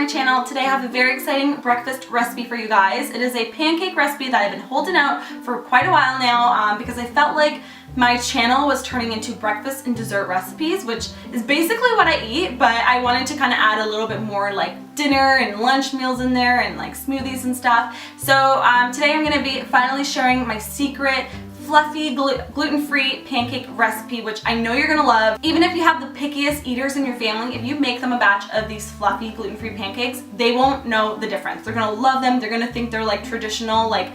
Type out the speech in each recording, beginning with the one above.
my channel. Today I have a very exciting breakfast recipe for you guys. It is a pancake recipe that I've been holding out for quite a while now because I felt like my channel was turning into breakfast and dessert recipes, which is basically what I eat, but I wanted to kind of add a little bit more like dinner and lunch meals in there and like smoothies and stuff. So today I'm going to be finally sharing my secret fluffy gluten-free pancake recipe, which I know you're gonna love. Even if you have the pickiest eaters in your family, if you make them a batch of these fluffy gluten-free pancakes, they won't know the difference. They're gonna love them. They're gonna think they're like traditional, like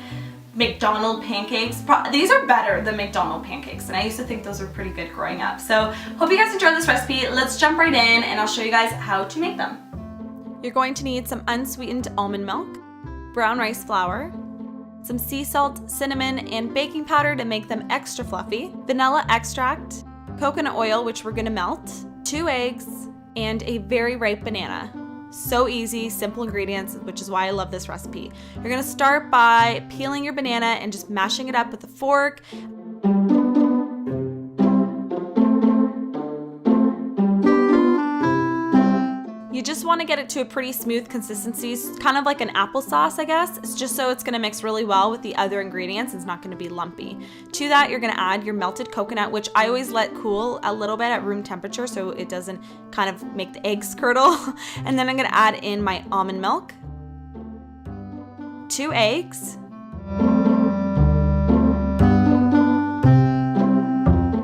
McDonald's pancakes. These are better than McDonald's pancakes, and I used to think those were pretty good growing up. So hope you guys enjoyed this recipe. Let's jump right in and I'll show you guys how to make them. You're going to need some unsweetened almond milk, brown rice flour, some sea salt, cinnamon, and baking powder to make them extra fluffy, vanilla extract, coconut oil, which we're gonna melt, 2 eggs, and a very ripe banana. So easy, simple ingredients, which is why I love this recipe. You're gonna start by peeling your banana and just mashing it up with a fork. You just want to get it to a pretty smooth consistency, kind of like an applesauce, I guess. It's just so it's going to mix really well with the other ingredients. It's not going to be lumpy. To that, you're going to add your melted coconut, which I always let cool a little bit at room temperature so it doesn't kind of make the eggs curdle. And then I'm going to add in my almond milk, 2 eggs,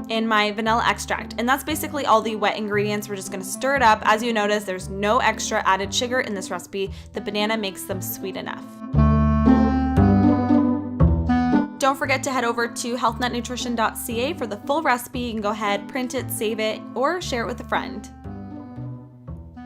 and my vanilla extract. And that's basically all the wet ingredients. We're just gonna stir it up. As you notice, there's no extra added sugar in this recipe. The banana makes them sweet enough. Don't forget to head over to healthnutnutrition.ca for the full recipe. You can go ahead, print it, save it, or share it with a friend.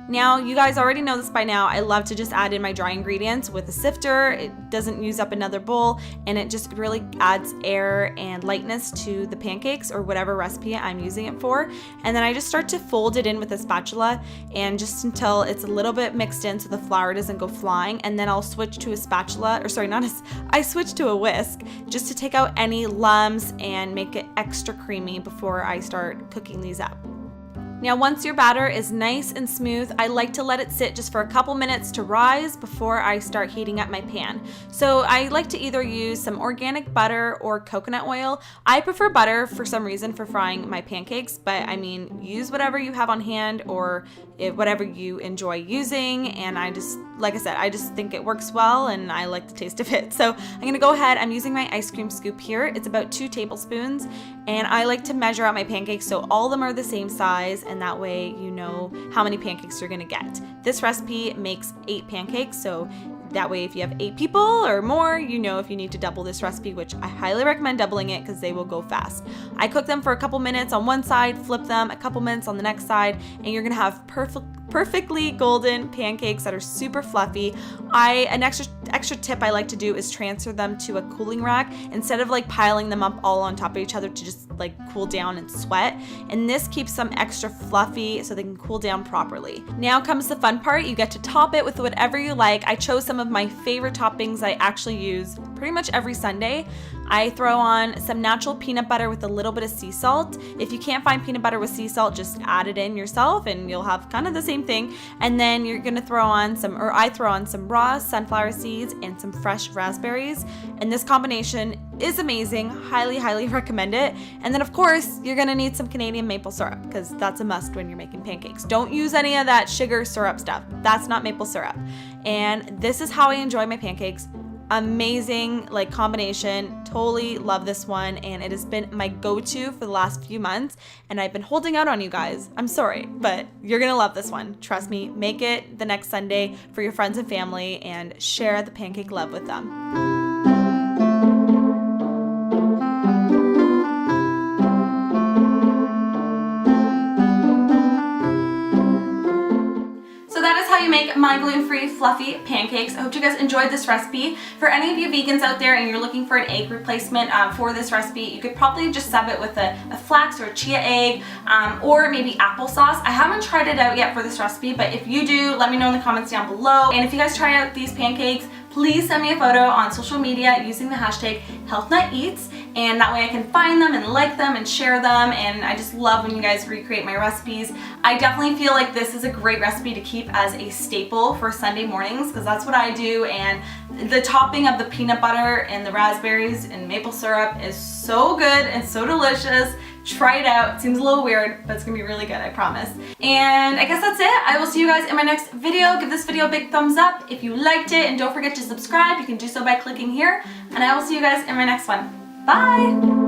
Now, you guys already know this by now, I love to just add in my dry ingredients with a sifter. It doesn't use up another bowl, and it just really adds air and lightness to the pancakes or whatever recipe I'm using it for. And then I just start to fold it in with a spatula, and just until it's a little bit mixed in so the flour doesn't go flying. And then I'll switch to a spatula, or sorry, I switch to a whisk just to take out any lumps and make it extra creamy before I start cooking these up. Now, once your batter is nice and smooth, I like to let it sit just for a couple minutes to rise before I start heating up my pan. So I like to either use some organic butter or coconut oil. I prefer butter for some reason for frying my pancakes, but I mean, use whatever you have on hand or whatever you enjoy using. And I just, like I said, I just think it works well and I like the taste of it. So I'm gonna go ahead, I'm using my ice cream scoop here. It's about 2 tablespoons, and I like to measure out my pancakes so all of them are the same size, and that way you know how many pancakes you're gonna get. This recipe makes 8 pancakes, so that way if you have 8 people or more, you know if you need to double this recipe, which I highly recommend doubling it because they will go fast. I cook them for a couple minutes on one side, flip them a couple minutes on the next side, and you're gonna have perfectly golden pancakes that are super fluffy. An extra tip I like to do is transfer them to a cooling rack instead of like piling them up all on top of each other to just like cool down and sweat. And this keeps them extra fluffy so they can cool down properly. Now comes the fun part. You get to top it with whatever you like. I chose some of my favorite toppings I actually use pretty much every Sunday. I throw on some natural peanut butter with a little bit of sea salt. If you can't find peanut butter with sea salt, just add it in yourself and you'll have kind of the same thing. And then you're gonna throw on I throw on some raw sunflower seeds and some fresh raspberries. And this combination is amazing. Highly, highly recommend it. And then of course, you're gonna need some Canadian maple syrup because that's a must when you're making pancakes. Don't use any of that sugar syrup stuff. That's not maple syrup. And this is how I enjoy my pancakes. Amazing like combination. Totally love this one, and it has been my go-to for the last few months, and I've been holding out on you guys. I'm sorry, but you're gonna love this one. Trust me. Make it the next Sunday for your friends and family and share the pancake love with them. You make my gluten-free fluffy pancakes. I hope you guys enjoyed this recipe. For any of you vegans out there and you're looking for an egg replacement for this recipe, you could probably just sub it with a flax or a chia egg or maybe applesauce. I haven't tried it out yet for this recipe, but if you do, let me know in the comments down below. And if you guys try out these pancakes, please send me a photo on social media using the hashtag HealthNutEats. and that way I can find them and like them and share them, and I just love when you guys recreate my recipes. I definitely feel like this is a great recipe to keep as a staple for Sunday mornings because that's what I do, and the topping of the peanut butter and the raspberries and maple syrup is so good and so delicious. Try it out. It seems a little weird, but it's gonna be really good, I promise. And I guess that's it. I will see you guys in my next video. Give this video a big thumbs up if you liked it, and don't forget to subscribe. You can do so by clicking here, and I will see you guys in my next one. Bye!